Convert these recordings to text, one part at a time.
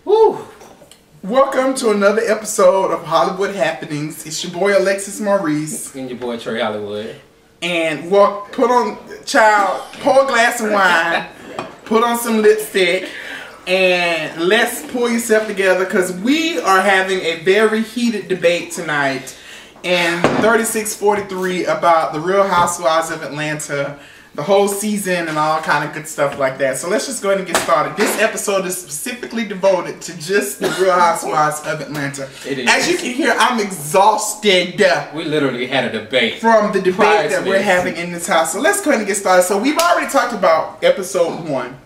Woo! Welcome to another episode of Hollywood Happenings. It's your boy AlexisMaurice. And your boy Trei Hollywood. And well, pour a glass of wine, put on some lipstick, and let's pull yourself together because we are having a very heated debate tonight in 3643 about the Real Housewives of Atlanta, the whole season and all kind of good stuff like that. So let's just go ahead and get started. This episode is specifically devoted to just the Real Housewives of Atlanta. It is. As you can hear, I'm exhausted. We literally had a debate. From the debate that we're having in this house. So let's go ahead and get started. So we've already talked about episode 1.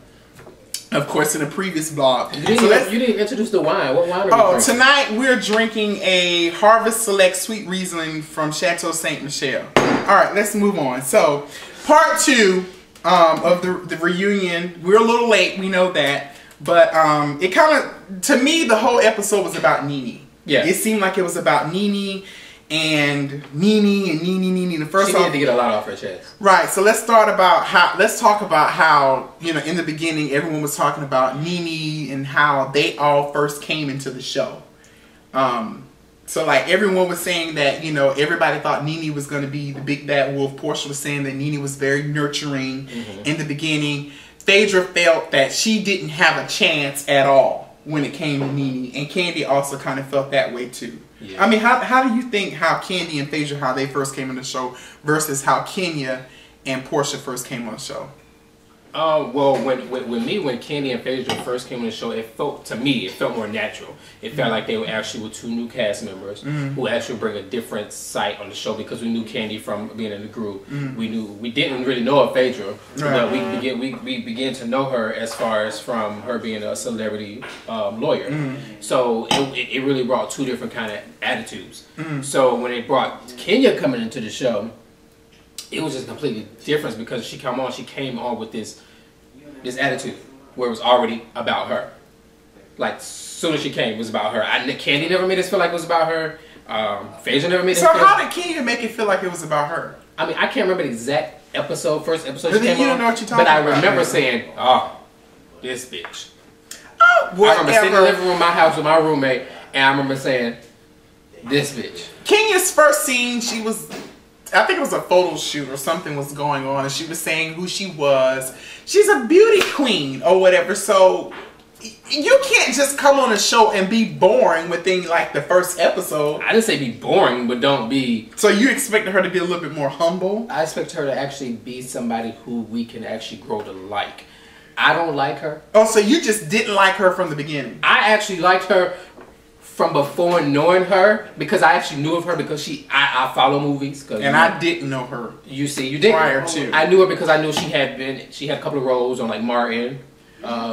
Of course, in a previous blog. You didn't introduce the wine. What wine are we drinking? Tonight we're drinking a Harvest Select Sweet Riesling from Chateau Saint Michelle. Alright, let's move on. So, part 2 of the reunion. We're a little late, we know that. But it kind of, to me, the whole episode was about Nene. Yeah. It seemed like it was about Nene. And Nene. The first she needed to get a lot off her chest. Right. So let's talk about how in the beginning everyone was talking about Nene and how they all first came into the show. So like everyone was saying that everybody thought Nene was going to be the big bad wolf. Portia was saying that Nene was very nurturing in the beginning. Phaedra felt that she didn't have a chance at all when it came to Nene, and Candy also kind of felt that way too. Yeah. I mean, how do you think how Candy and Phaedra, how they first came on the show versus how Kenya and Portia first came on the show? Well, when Candy and Phaedra first came on the show, it felt more natural. It felt like they were actually two new cast members who actually bring a different sight on the show because we knew Candy from being in the group. We didn't really know of Phaedra, but we began to know her as far as from her being a celebrity lawyer. So it really brought two different kind of attitudes. So when they brought Kenya coming into the show, it was just completely different because she came on with this attitude where it was already about her. Like, soon as she came, it was about her. Candy never made us feel like it was about her. Phaedra never made us feel like... So how did Kenya make it feel like it was about her? I mean, I can't remember the exact first episode she came on. Don't know what you're talking but I about, remember saying, oh, this bitch. Oh, whatever. I remember sitting in the living room of my house with my roommate, and I remember saying, this bitch. Kenya's first scene, she was... I think it was a photo shoot or something was going on, and she was saying who she was. She's a beauty queen or whatever, so you can't just come on a show and be boring within like the first episode. I didn't say be boring, but don't be... So you expected her to be a little bit more humble? I expect her to actually be somebody who we can actually grow to like. I don't like her. Oh, so you just didn't like her from the beginning? I actually liked her from before knowing her, because I actually knew of her because I follow movies. And I didn't know her. You see, you didn't. Prior to. I knew her because I knew she had a couple of roles on like Martin.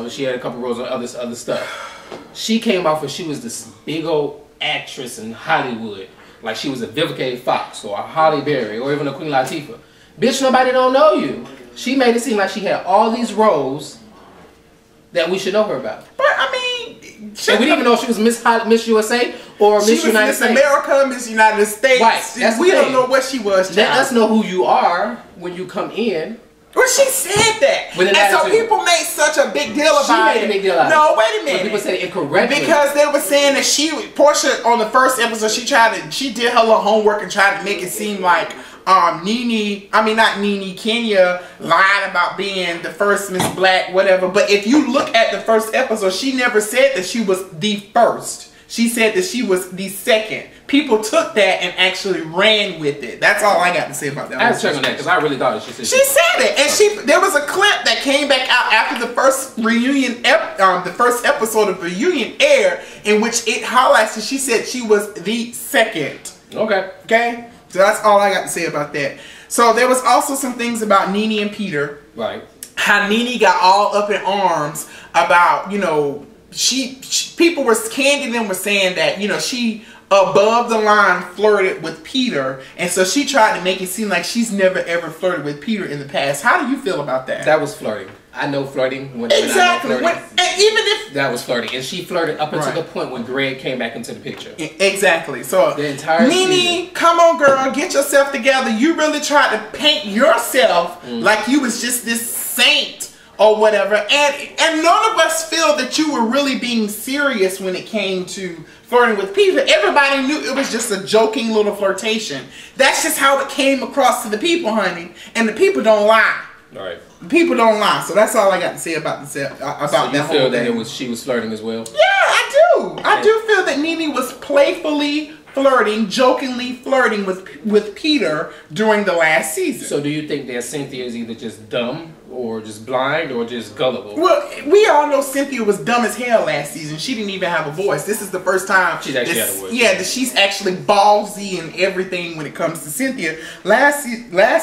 She had a couple of roles on other stuff. She came off and she was this big old actress in Hollywood. Like she was a Vivica Fox or a Halle Berry or even a Queen Latifah. Bitch, nobody don't know you. She made it seem like she had all these roles that we should know her about. But I mean... And we didn't even know she was Miss USA or Miss United States. She was Miss America, Miss United States. Right. We don't know what she was. Let us know who you are when you come in. Well, she said that. And so people made such a big deal about it. She made a big deal out of it. No, wait a minute. But people said it incorrectly. Because they were saying that Portia, on the first episode, she did her little homework and tried to make it seem like Kenya lied about being the first Miss Black, whatever. But if you look at the first episode, she never said that she was the first. She said that she was the second. People took that and actually ran with it. That's all I got to say about that. I was checking that because I really thought she said. She said it, and there was a clip that came back out after the first reunion, the first episode of the reunion aired, in which it highlights that she said she was the second. Okay. So that's all I got to say about that. So there was also some things about Nene and Peter. Right. How Nene got all up in arms about, Candy and them were saying that, she above the line flirted with Peter. And so she tried to make it seem like she's never ever flirted with Peter in the past. How do you feel about that? That was flirting. I know flirting when exactly. I know flirting. And even if that was flirting, and she flirted up until the point when Greg came back into the picture. Exactly. So the entire Nene, season. Come on, girl, get yourself together. You really tried to paint yourself like you was just this saint or whatever. And none of us feel that you were really being serious when it came to flirting with Peter. Everybody knew it was just a joking little flirtation. That's just how it came across to the people, honey. And the people don't lie. All right. People don't lie. So that's all I got to say about this. About so you that feel whole that thing. she was flirting as well? Yeah, I do. I do feel that Nene was playfully flirting, jokingly flirting with Peter during the last season. So do you think that Cynthia is either just dumb or just blind or just gullible? Well, we all know Cynthia was dumb as hell last season. She didn't even have a voice. This is the first time she's actually had a voice. Yeah, that she's actually ballsy and everything when it comes to Cynthia. Last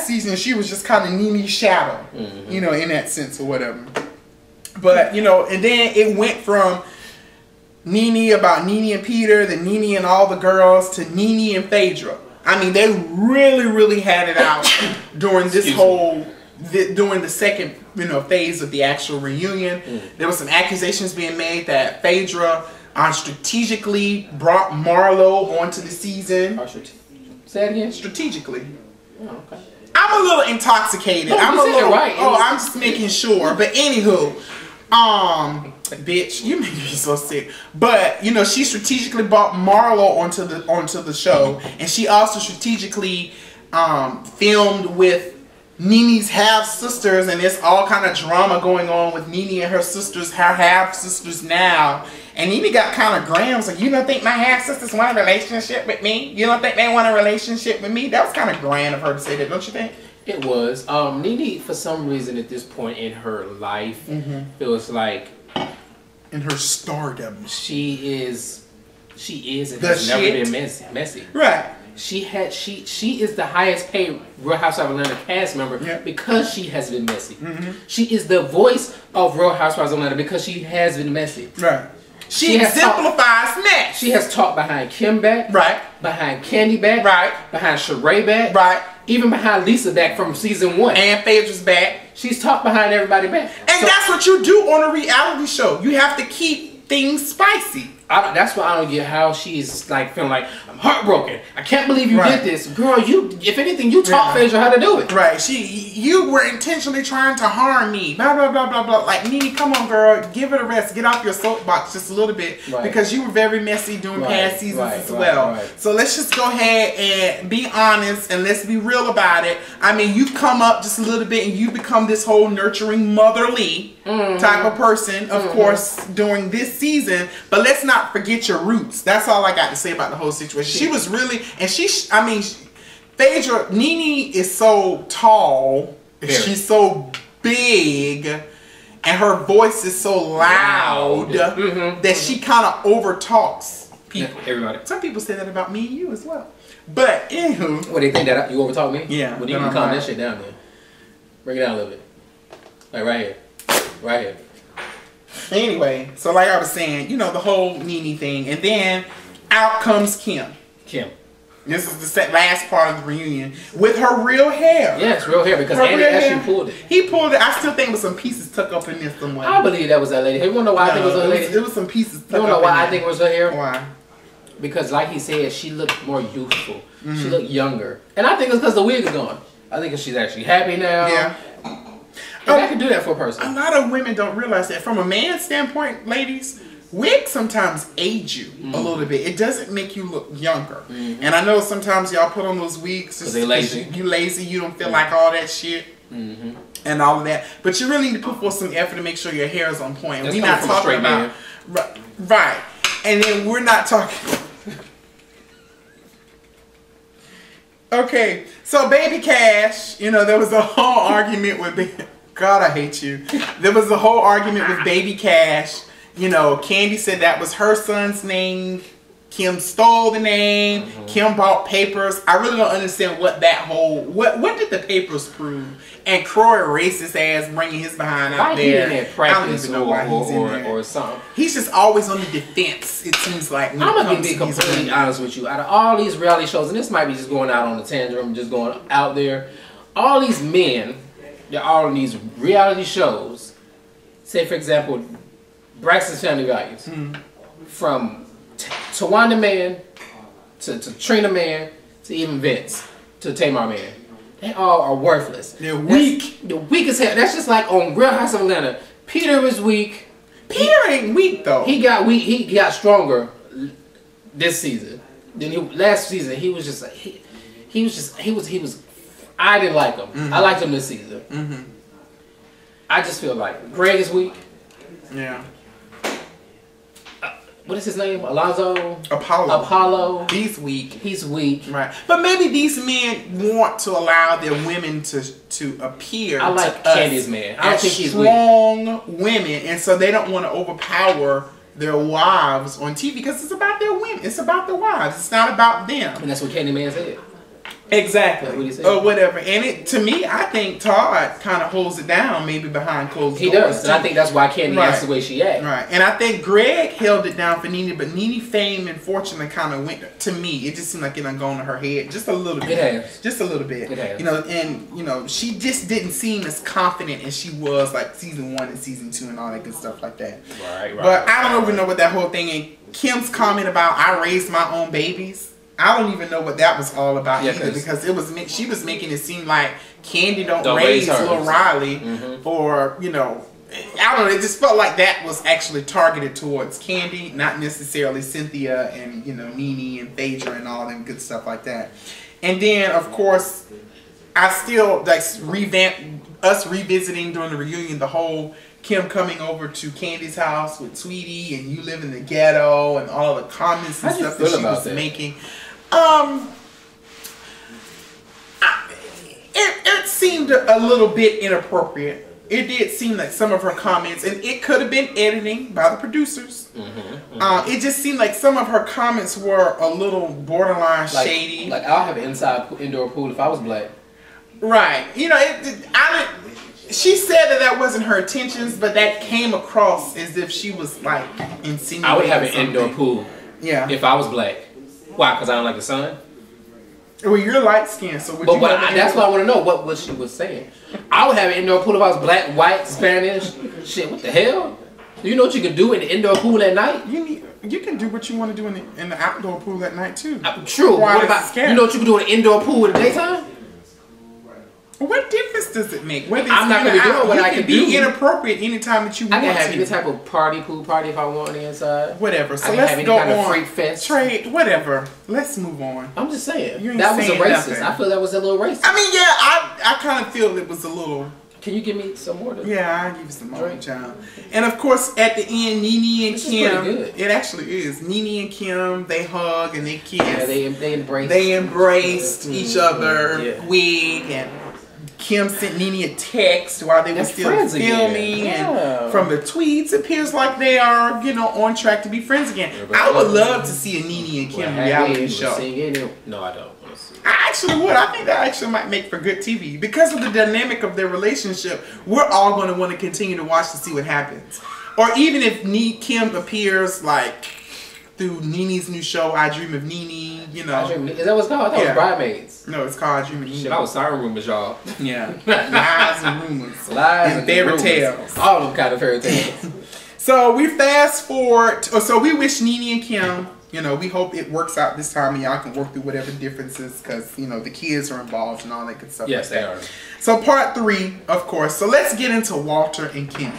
season, she was just kind of Nene's shadow, you know, in that sense or whatever. But, you know, and then it went from Nene about Nene and Peter, then Nene and all the girls, to Nene and Phaedra. I mean, they really had it out during this during the second, you know, phase of the actual reunion. There was some accusations being made that Phaedra strategically brought Marlo onto the season. Say it again? Strategically. Oh, okay. I'm a little intoxicated. No, I'm a little right. I'm just making sure. But anywho, bitch, you make me so sick. But you know, she strategically brought Marlo onto the show, and she also strategically filmed with Nene's half sisters, and there's all kind of drama going on with Nene and her sisters, her half sisters now. And Nene got kind of grams like, you don't think my half sisters want a relationship with me? You don't think they want a relationship with me? That was kind of grand of her to say that, don't you think? It was. Nene, for some reason, at this point in her life, feels like in her stardom, she is, and has never been messy. Right. She is the highest paid Real Housewives of Atlanta cast member because she has been messy. She is the voice of Real Housewives of Atlanta because she has been messy. Right. She exemplifies mess. She has talked behind Kim back. Right. Behind Candy back. Right. Behind Sheree back. Right. Even behind Lisa back from season 1. And Phaedra's back. She's talked behind everybody back. And that's what you do on a reality show. You have to keep things spicy. That's why I don't get how she's like feeling like, I'm heartbroken. I can't believe you did this. Girl, if anything, you taught Phaedra how to do it. Right. You were intentionally trying to harm me. Blah, blah, blah, blah, blah. Like, Nene, come on, girl. Give it a rest. Get off your soapbox just a little bit. Right. Because you were very messy during past seasons as well. Right. So let's just go ahead and be honest and let's be real about it. I mean, you've come up just a little bit and you become this whole nurturing, motherly type of person, of course, during this season. But let's not forget your roots. That's all I got to say about the whole situation. She was really, and Phaedra, Nene is so tall, she's so big, and her voice is so loud that she kind of overtalks people. Everybody. Some people say that about me and you as well. But anywho, what, they think that you overtalk me? Yeah. Well, you can calm that shit down then. Bring it down a little bit. Like right here. Right here. Anyway, so like I was saying, you know, the whole Nene thing, and then out comes Kim. This is the last part of the reunion with her real hair. Yes, real hair, because Andy actually pulled it. He pulled it. I still think with some pieces tucked up in there somewhere. I believe that was that lady. Hey, you wanna know why I think it was that lady? It was some pieces tucked up. You wanna know why I think it was her hair? Why? Because like he said, she looked more youthful. She looked younger. And I think it's because the wig is gone. I think she's actually happy now. Yeah. I can do that for a person. A lot of women don't realize that. From a man's standpoint, ladies, wigs sometimes age you a little bit. It doesn't make you look younger. And I know sometimes y'all put on those wigs because they lazy. You lazy. You don't feel like all that shit and all of that. But you really need to put forth some effort to make sure your hair is on point. And we're not talking about right. And then we're not talking. Okay, so Baby Cash, you know, there was a whole argument with God, I hate you. There was a whole argument with Baby Cash. You know, Candy said that was her son's name. Kim stole the name. Kim bought papers. I really don't understand what that whole... What did the papers prove? And Troy racist ass bringing his behind out there. He didn't practice or something. He's just always on the defense, it seems like. I'm going to be completely honest with you. Out of all these reality shows, and this might be just going out on a tangent, I'm just going out there. All these men, they're all in these reality shows. Say, for example, Braxton's Family Values. From Tawanda Man to Trina Man to even Vince to Tamar Man. They all are worthless. They're weak. They're weak as hell. That's just like on Real House of Atlanta. Peter is weak. Peter ain't weak though. He got weak. He got stronger this season than last season. He was just he was. I didn't like him. I liked him this season. I just feel like Greg is weak. Yeah. What is his name? Alonzo? Apollo. He's weak. He's weak. Right. But maybe these men want to allow their women to appear. I like Candy's man. I don't think he's strong women, and so they don't want to overpower their wives on TV because it's about their women. It's about the wives. It's not about them. And that's what Candyman said. Exactly. What he said. Or whatever. And to me, I think Todd kind of holds it down, maybe behind closed doors. He does. And I think that's why Candy acts the way she acts. Right. And I think Greg held it down for Nene, but Nene fame and fortune kind of went, to me, it just seemed like it done gone to her head just a little bit. It has. Just a little bit. It has. You know, and, you know, she just didn't seem as confident as she was like season 1 and season 2 and all that good stuff like that. Right. But I don't even know what that whole thing is. Kim's comment about, I raised my own babies. I don't even know what that was all about either, because it was she was making it seem like Candy don't raise Lil Riley, or, you know, I don't know. It just felt like that was actually targeted towards Candy, not necessarily Cynthia and, you know, Nene and Phaedra and all them good stuff like that. And then of course, I still like revisiting during the reunion the whole Kim coming over to Candy's house with Tweety and you live in the ghetto and all the comments and stuff that she was making. It seemed a little bit inappropriate. It did seem like some of her comments, and it could have been editing by the producers. It just seemed like some of her comments were a little borderline shady. Like, I'll have an indoor pool if I was black. Right. You know, she said that wasn't her intentions, but that came across as if she was like insinuating I would have an indoor pool. Yeah. If I was black. Why? Because I don't like the sun? Well, you're light skinned, so that's what I want to know. What she was saying. I would have an indoor pool if I was black, white, Spanish. Shit, what the hell? Do you know what you can do in the indoor pool at night? You can do what you want to do in the outdoor pool at night too. True. What about you know what you can do in the indoor pool in the daytime? What difference does it make? Whether I'm not going to do it. What I can do. Be inappropriate anytime that you want to. I can have any type of pool party if I want on the inside. Whatever. So I can let's have any go kind on. Of freak fest. Trade, whatever. Let's move on. I'm just saying. That was a racist. I feel that was a little racist. I mean, yeah, I kind of feel it was a little. Can you give me some more? Yeah, I'll give you some more, child. And of course, at the end, Nene and Kim. It actually is. Nene and Kim, they hug and they kiss. Yeah, they embraced. They embraced each other. Yeah. Wig and. Kim sent Nene a text while they were still filming, and from the tweets, it appears like they are, you know, on track to be friends again. I would love to see a Nene and Kim reality show. No, I don't. I actually would. I think that actually might make for good TV because of the dynamic of their relationship. We're all going to want to continue to watch to see what happens, or even if Kim appears like through Nene's new show, I Dream of Nene. You know, is that what's called? I thought it was Bridesmaids. No, it's called I Dream of Nene. Shit, I was siren rumors, y'all. Yeah, lies and rumors, lies and fairy tales, all them kind of fairy tales. So we fast forward. So we wish Nene and Kim. You know, we hope it works out this time and y'all can work through whatever differences because, you know, the kids are involved and all that good stuff. Yes, they are. So part 3, of course. So let's get into Walter and Kenya.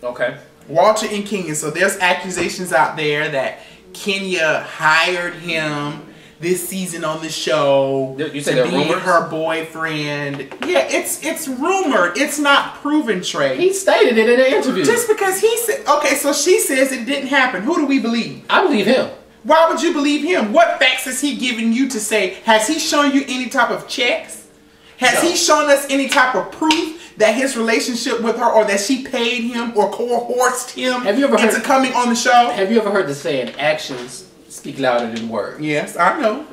Okay. Walter and Kenya. So there's accusations out there that Kenya hired him this season on the show you said to be her boyfriend. Yeah, it's rumored. It's not proven, Trey. He stated it in an interview. Just because he said, okay, so she says it didn't happen. Who do we believe? I believe him. Why would you believe him? What facts has he given you to say? Has he shown you any type of checks? Has he shown us any type of proof that his relationship with her, or that she paid him or coerced him into coming on the show? Have you ever heard the saying, actions speak louder than words? Yes, I know.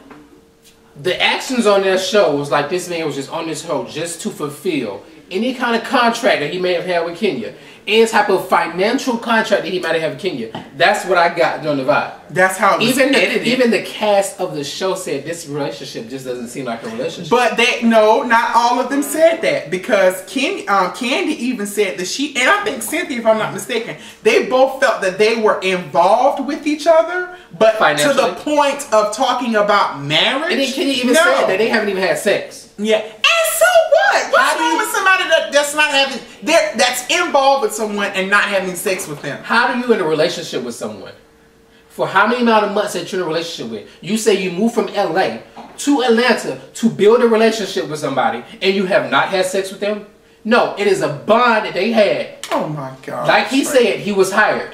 The actions on that show was like this man was just on this show just to fulfill any kind of contract that he may have had with Kenya. Any type of financial contract that he might have had with Kenya. That's what I got on the vibe. That's how it was edited. Even the cast of the show said this relationship just doesn't seem like a relationship. But no, not all of them said that, because Candy even said that she, and I think Cynthia, if I'm not mistaken, they both felt that they were involved with each other, but to the point of talking about marriage. And then Kenya even said that they haven't even had sex. Yeah, and so what? What's wrong with somebody that's not having that's involved with someone and not having sex with them? How do you in a relationship with someone? For how many amount of months that you're in a relationship with? You say you moved from LA to Atlanta to build a relationship with somebody and you have not had sex with them? No, it is a bond that they had. Oh my God. Like he said, he was hired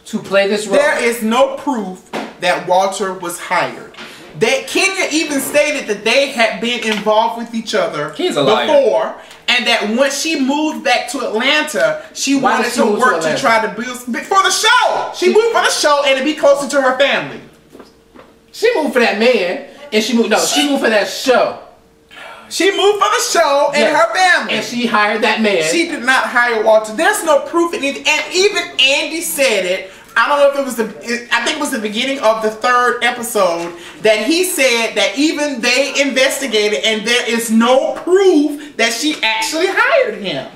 to play this role. There is no proof that Walter was hired. That Kenya even stated that they had been involved with each other before, and that once she moved back to Atlanta, she wanted to work to try to build for the show. She moved for the show and to be closer to her family. She moved for that man, and she moved for that show. She moved for the show and her family. And she hired that man. She did not hire Walter. There's no proof in it. And even Andy said it. I don't know if it was I think it was the beginning of the 3rd episode that he said that even they investigated and there is no proof that she actually hired him.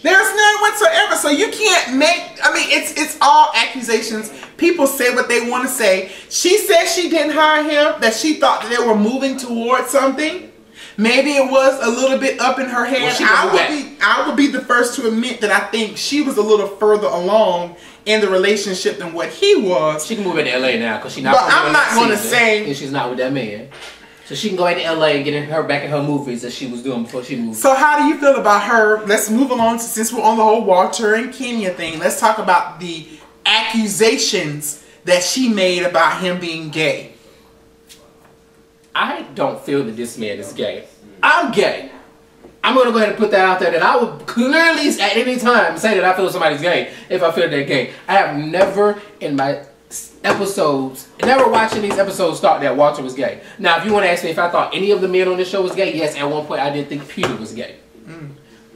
There's none whatsoever. So you can't it's all accusations. People say what they want to say. She said she didn't hire him, that she thought that they were moving towards something. Maybe it was a little bit up in her head. I would be the first to admit that I think she was a little further along in the relationship than what he was. She can move into LA now because she's not. But I'm not going to say. And she's not with that man, so she can go into LA and get her back in her movies that she was doing before she moved. So how do you feel about her? Let's move along since we're on the whole Walter and Kenya thing. Let's talk about the accusations that she made about him being gay. I don't feel that this man is gay. I'm gay. I'm going to go ahead and put that out there that I would clearly at any time say that I feel somebody's gay if I feel they're gay. I have never in my episodes, never watching these episodes thought that Walter was gay. Now, if you want to ask me if I thought any of the men on this show was gay, yes, at one point I did think Peter was gay.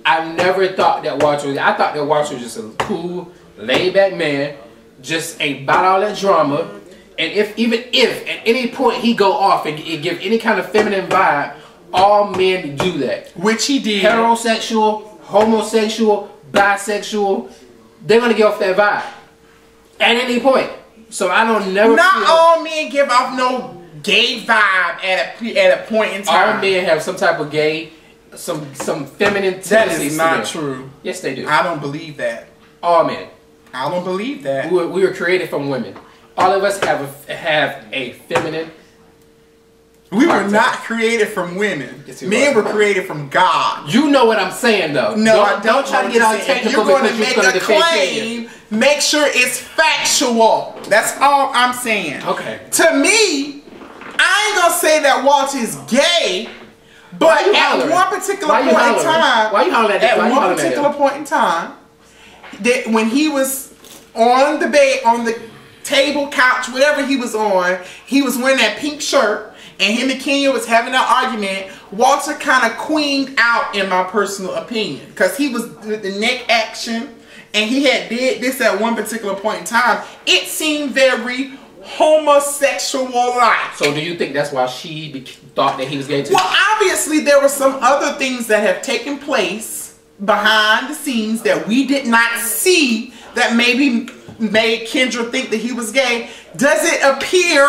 I never thought that Walter was gay. I thought that Walter was just a cool, laid-back man, just about all that drama. And even if at any point he go off and give any kind of feminine vibe, all men do that. Which he did. Heterosexual, homosexual, bisexual, they're going to get off that vibe. At any point. So I don't never Not all men give off no gay vibe at a point in time. All men have some type of gay, some feminine tendencies. That is not true. Yes, they do. I don't believe that. All men. I don't believe that. We were created from women. All of us have a feminine. We were not created from women. Men were created from God. You know what I'm saying, though. No, I don't try to get all technical. You're going to make a claim. Make sure it's factual. That's all I'm saying. Okay. To me, I ain't gonna say that Walter is gay, but at one particular point in time, why you hollering at that? At one particular point in time, that when he was on the bed, on the table, couch, whatever he was on, he was wearing that pink shirt. And him and Kenya was having an argument. Walter kind of queened out, in my personal opinion, because he was with the neck action, and he had did this at one particular point in time. It seemed very homosexual-like. So do you think that's why she thought that he was gay too? Well, obviously there were some other things that have taken place behind the scenes that we did not see that maybe made Kendra think that he was gay. Does it appear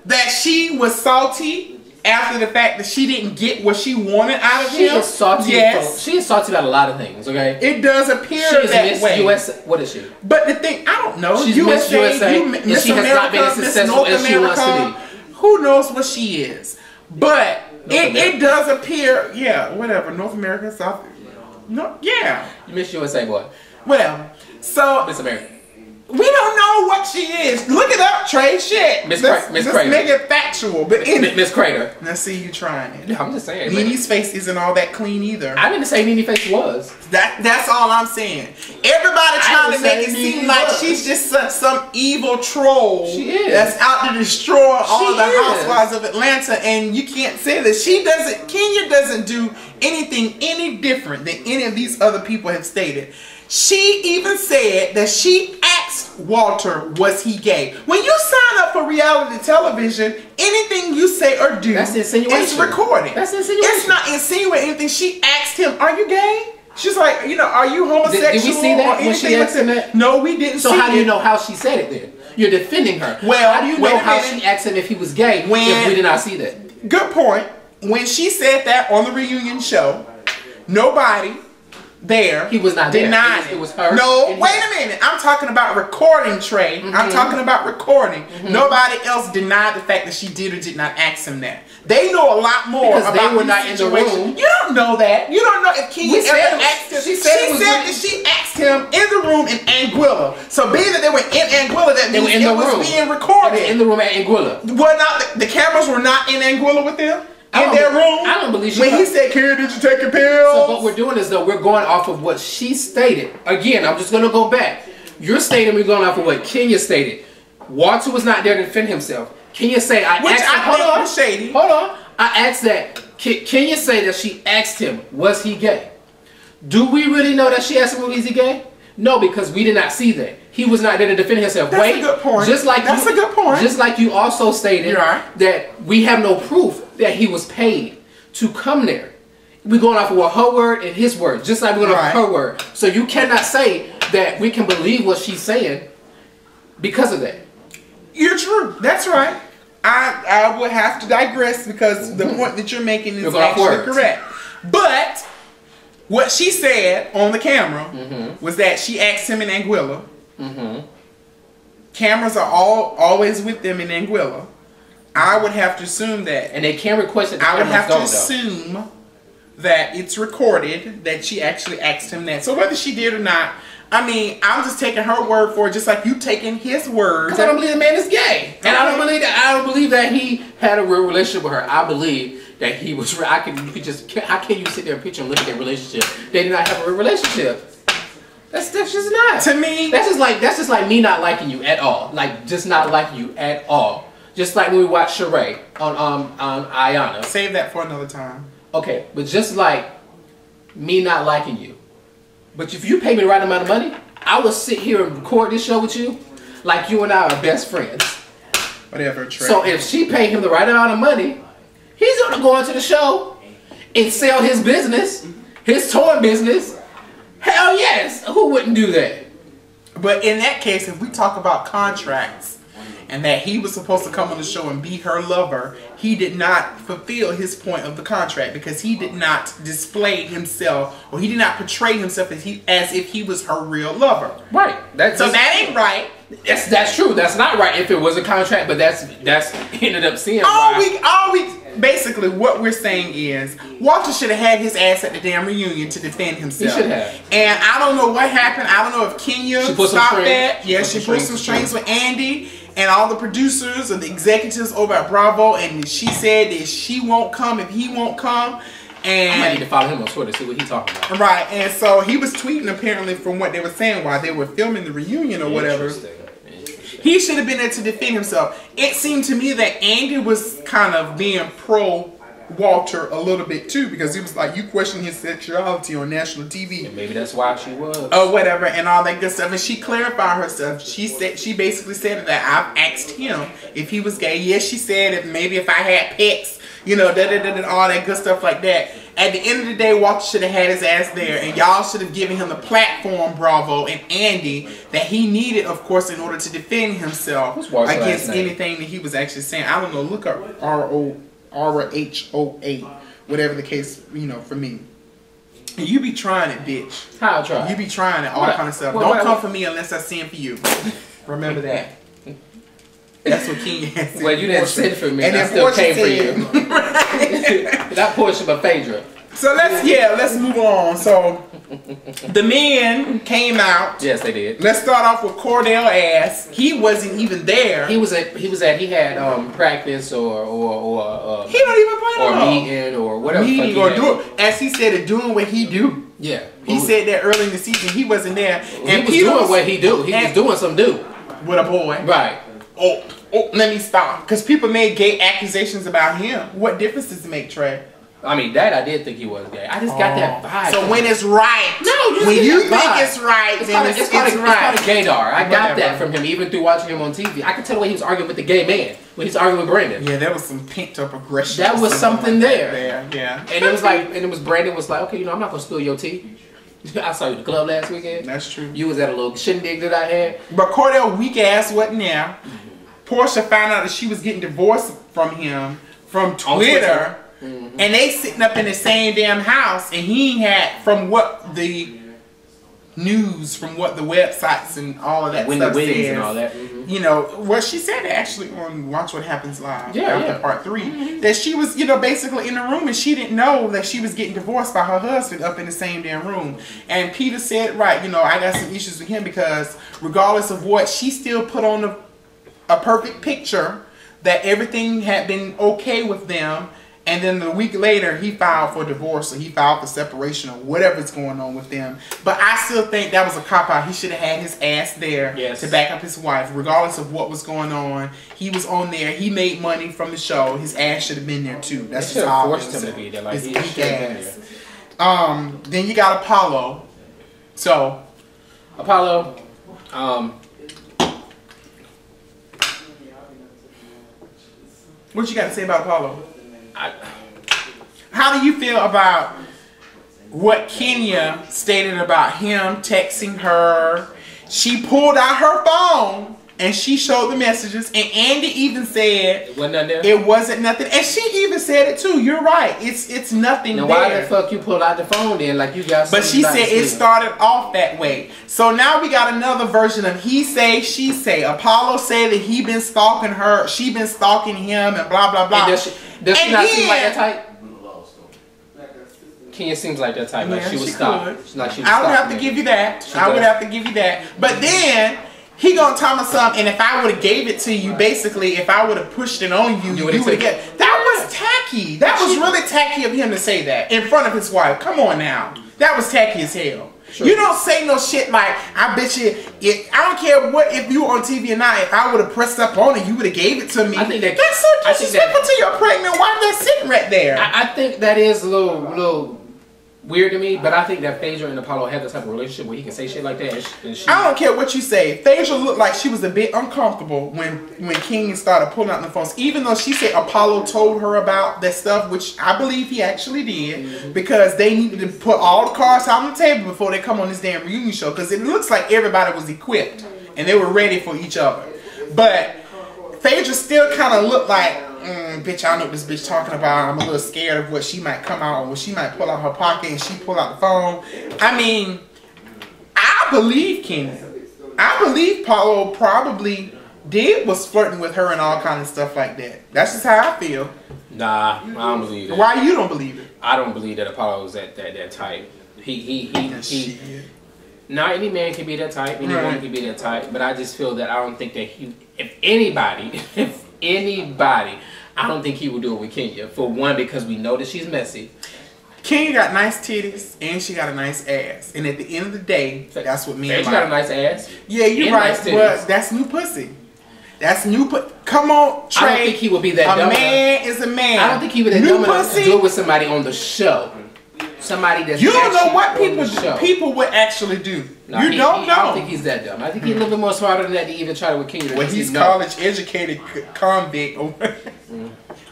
that she was salty after the fact that she didn't get what she wanted out of him? She is salty. Yes. She is salty about a lot of things, okay? It does appear she is that Miss way. USA. What is she? But the thing, I don't know. She's Miss USA, and she has not been as successful as she wants to be. Who knows what she is? But it does appear, yeah, whatever. North America, South, no, yeah. You Miss USA, boy. Whatever. So Miss America. We don't know what she is. Look it up, Trey. Shit. Let's make it factual. But Miss Crater. Let's see you trying it. Yeah, I'm just saying. Nene's face isn't all that clean either. I didn't say Nene's face was. That's all I'm saying. Everybody trying to make it seem like she's just some evil troll. She is. That's out to destroy all the housewives of Atlanta, and you can't say that. She doesn't. Kenya doesn't do anything any different than any of these other people have stated. She even said that she asked Walter, was he gay? When you sign up for reality television, anything you say or do is recorded. That's insinuation. It's not insinuating anything. She asked him, are you gay? She's like, you know, are you homosexual? Did we see that when she asked him that? No, we didn't see it. So how do you know how she said it then? You're defending her. Well, how do you know how she asked him if he was gay if we did not see that? Good point. When she said that on the reunion show, Nobody there. He was not denying there. It was her. No, wait a minute. I'm talking about recording, Trey. I'm talking about recording. Nobody else denied the fact that she did or did not ask him that. They know a lot more because about they were not in the room. You don't know that. You don't know if Kenya ever asked him. She said that she asked him in the room in Anguilla. So being that they were in Anguilla, that means it was being recorded. In the room at Anguilla. Well, not the cameras were not in Anguilla with them. In their room? I don't believe she when he said, Karen, did you take your pills? So what we're doing is, though, we're going off of what she stated. Again, I'm just going to go back. You're stating we're going off of what Kenya stated. Walter was not there to defend himself. Kenya say, Hold on. I asked that. Kenya say that she asked him, was he gay? Do we really know that she asked him, was he gay? No, because we did not see that. He was not there to defend himself. That's a good point. That's a good point. Just like you also stated that we have no proof that he was paid to come there. We're going off of what her word and his word, just like we're going off of her word. So you cannot say that we can believe what she's saying because of that. You're true. That's right. I would have to digress because the point that you're making is actually correct. But what she said on the camera was that she asked him in Anguilla. Cameras are always with them in Anguilla. I would have to assume that, and they can request it. I would have to assume that it's recorded that she actually asked him that. So whether she did or not, I mean, I'm just taking her word for it, just like you taking his word. Because I don't believe the man is gay, and I don't believe that. I don't believe that he had a real relationship with her. I believe that he was. How can you sit there and picture and look at their relationship? They did not have a real relationship. That's just not. To me, that's just like me not liking you at all. Like just not liking you at all. Just like when we watched Trei on Ayana. Save that for another time. Okay, but just like me not liking you. But if you pay me the right amount of money, I will sit here and record this show with you like you and I are best friends. Whatever, Trey. So if she paid him the right amount of money, he's gonna go into the show and sell his business, his toy business. Hell yes, who wouldn't do that? But in that case, if we talk about contracts and that he was supposed to come on the show and be her lover, he did not fulfill his point of the contract because he did not display himself or he did not portray himself as if he was her real lover. Right. So that ain't right. That's true. That's not right if it was a contract, but that's ended up seeing basically what we're saying is Walter should have had his ass at the damn reunion to defend himself. He should have. And I don't know what happened. I don't know if Kenya stopped that. Yeah, she put some strings with Andy and all the producers and the executives over at Bravo, and she said that she won't come if he won't come. And I might need to follow him on Twitter to see what he's talking about. Right, and so he was tweeting apparently from what they were saying while they were filming the reunion or whatever. He should have been there to defend himself. It seemed to me that Andy was kind of being pro Walter a little bit too, because he was like, you question his sexuality on national TV. And maybe that's why she was. Or whatever, and all that good stuff. And she clarified herself. She basically said that I've asked him if he was gay. Yes, she said if maybe if I had pets, you know, all that good stuff like that. At the end of the day, Walter should have had his ass there, and y'all should have given him the platform, Bravo and Andy, that he needed, of course, in order to defend himself against anything that he was actually saying. I don't know. Look up RHOA, whatever the case, you know, for me. And you be trying it, bitch. How I try? You be trying it, all kind of stuff. Don't come for me unless I send for you. Remember that. That's what King has said. Well, you didn't send for me, and I still came for you. That portion of Phaedra. So let's move on. So the men came out. Yes, they did. Let's start off with Cordell ass. He wasn't even there. He had practice or he don't even play or meeting or whatever. Meeting or do it, as he said, doing what he do. Yeah. He said that early in the season he wasn't there. And he was doing what he do. He was doing some do with a boy. Right. Oh, let me stop. Because people made gay accusations about him. What difference does it make, Trey? I mean, that I did think he was gay. I just got that vibe. So when it's right. No, when you think it's right, then it's right. It's called a gaydar. I got that from him, even through watching him on TV. I could tell the way he was arguing with the gay man when he's arguing with Brandon. Yeah, there was some pent up aggression. That was something there. Yeah. And it was like, Brandon was like, okay, you know, I'm not gonna spill your tea. I saw you at the club last weekend. That's true. You was at a little shindig that I had. But Cordell weak ass wasn't there. Portia found out that she was getting divorced from him from Twitter. and they sitting up in the same damn house, and he had, from what the news, from what the websites and all of that stuff says, and all that. You know, well, she said actually on Watch What Happens Live after part 3 that she was, you know, basically in the room and she didn't know that she was getting divorced by her husband up in the same damn room. And Peter said, right, you know, I got some issues with him because regardless of what, she still put on a perfect picture that everything had been okay with them. And then the week later, he filed for divorce, or he filed for separation, or whatever's going on with them. But I still think that was a cop-out. He should have had his ass there to back up his wife, regardless of what was going on. He was on there. He made money from the show. His ass should have been there too. That's just how I forced him to be there. Like, his weak ass. Then you got Apollo. So, Apollo. What you got to say about Apollo? How do you feel about what Kenya stated about him texting her? She pulled out her phone and she showed the messages, and Andy even said it wasn't nothing. And she even said it too. You're right. It's nothing now, there. why the fuck you pulled out the phone then? Like you got. But she said it started off that way. So now we got another version of he say, she say. Apollo said that he been stalking her, she been stalking him, and blah blah blah. And does she not seem like that type? Kenya seems like that type. Like she was stalking. Like I would have to give you that. I would have to give you that. But then he gonna tell me something, and if I would have gave it to you, basically, if I would have pushed it on you, you would have get. That was tacky. That was really tacky of him to say that in front of his wife. Come on now, that was tacky as hell. Sure. You don't say no shit like, I bet you, I don't care what, if you were on TV or not, if I would have pressed up on it, you would have gave it to me. I think that's so disrespectful to your pregnant wife that's sitting right there. I think that is a little weird to me, but I think that Phaedra and Apollo have the type of relationship where he can say shit like that. And I don't care what you say. Phaedra looked like she was a bit uncomfortable when King started pulling out the phones, even though she said Apollo told her about that stuff, which I believe he actually did, because they needed to put all the cards out on the table before they come on this damn reunion show, because it looks like everybody was equipped and they were ready for each other. But Phaedra still kind of looked like, bitch, I know what this bitch talking about. I'm a little scared of what she might come out, or she might pull out her pocket and she pull out the phone. I mean, I believe Kenya. I believe Paulo probably was flirting with her and all kind of stuff like that. That's just how I feel. Nah, I don't believe it. Why you don't believe it? I don't believe that Apollo was that type. He not any man can be that type, any woman can be that type, but I just feel that I don't think that if anybody, I don't think he would do it with Kenya. For one, because we know that she's messy. Kenya got nice titties and she got a nice ass, and at the end of the day, that's what me and she got a nice ass. Yeah, you're right, nice but that's new pussy. That's new pussy. Come on, Trey. I don't think he would be that dumb. A man is a man. I don't think he would be that dumb enough to do it with somebody on the show. Somebody that's you don't know what people would actually do. No, you don't know. I don't think he's that dumb. I think he's a little bit more smarter than that to even try to with Kenya. Well, he's college educated convict or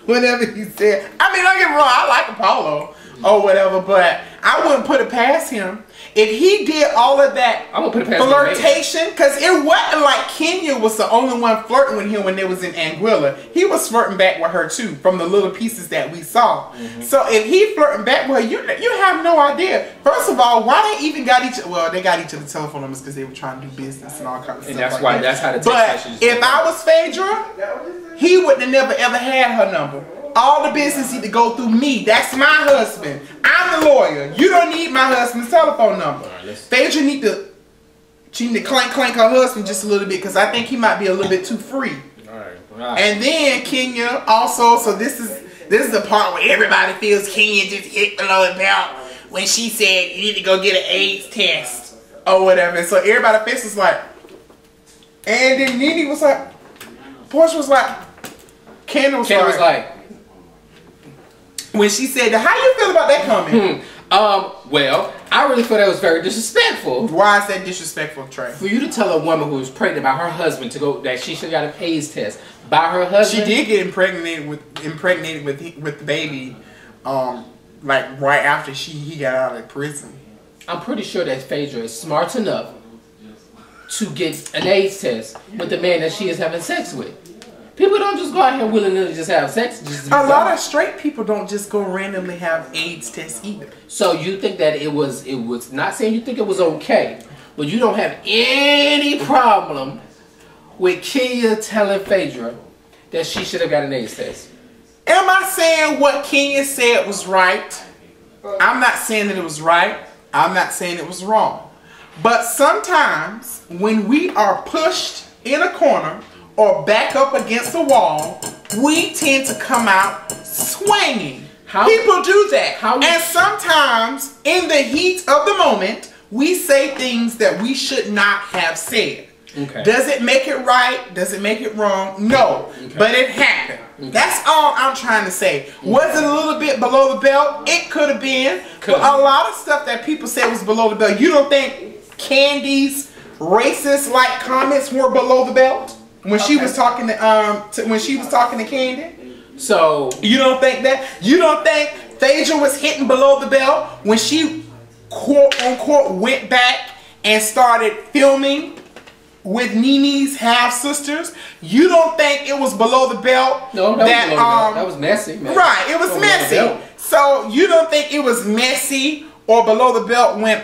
whatever he said. I mean, don't get me wrong, I like Apollo or whatever, but I wouldn't put it past him. If he did all of that flirtation, because it wasn't like Kenya was the only one flirting with him when they was in Anguilla. He was flirting back with her too, from the little pieces that we saw. So if he flirting back with her, you have no idea. First of all, why they even got they got each other's telephone numbers because they were trying to do business and all kinds of stuff. And that's why that's how the text messages. But if I was Phaedra, he wouldn't have never ever had her number. All the business need to go through me. That's my husband. I'm the lawyer. You don't need my husband's telephone number. Phaedra need to clank her husband just a little bit, because I think he might be a little bit too free. And then Kenya also, so this is the part where everybody feels Kenya just hit below the belt when she said you need to go get an AIDS test or whatever. And so everybody's face was like, and then Nene was like, Portia was like, Ken was like, when she said that, how you feel about that comment? Well, I really thought that was very disrespectful. Why is that disrespectful, Trey? For you to tell a woman who was pregnant by her husband to go that she should have got a AIDS test by her husband. She did get impregnated with the baby, like right after he got out of prison. I'm pretty sure that Phaedra is smart enough to get an AIDS test with the man that she is having sex with. People don't just go out here willy-nilly just have sex. Just a lot of straight people don't just go randomly have AIDS tests either. So you think that it was not saying you think it was okay, but you don't have any problem with Kenya telling Phaedra that she should have got an AIDS test? Am I saying what Kenya said was right? I'm not saying that it was right. I'm not saying it was wrong. But sometimes when we are pushed in a corner or back up against a wall, we tend to come out swinging. People do that. And sometimes in the heat of the moment, we say things that we should not have said. Okay. Does it make it right? Does it make it wrong? No. Okay. But it happened. Okay. That's all I'm trying to say. Was it a little bit below the belt? It could have been. But a lot of stuff that people said was below the belt. You don't think Candy's racist-like comments were below the belt when she was talking to Candy? So you don't think that? You don't think Phaedra was hitting below the belt when she quote unquote went back and started filming with Nene's half sisters? You don't think it was below the belt? No, that was messy. Man. Right, it was messy. So you don't think it was messy or below the belt when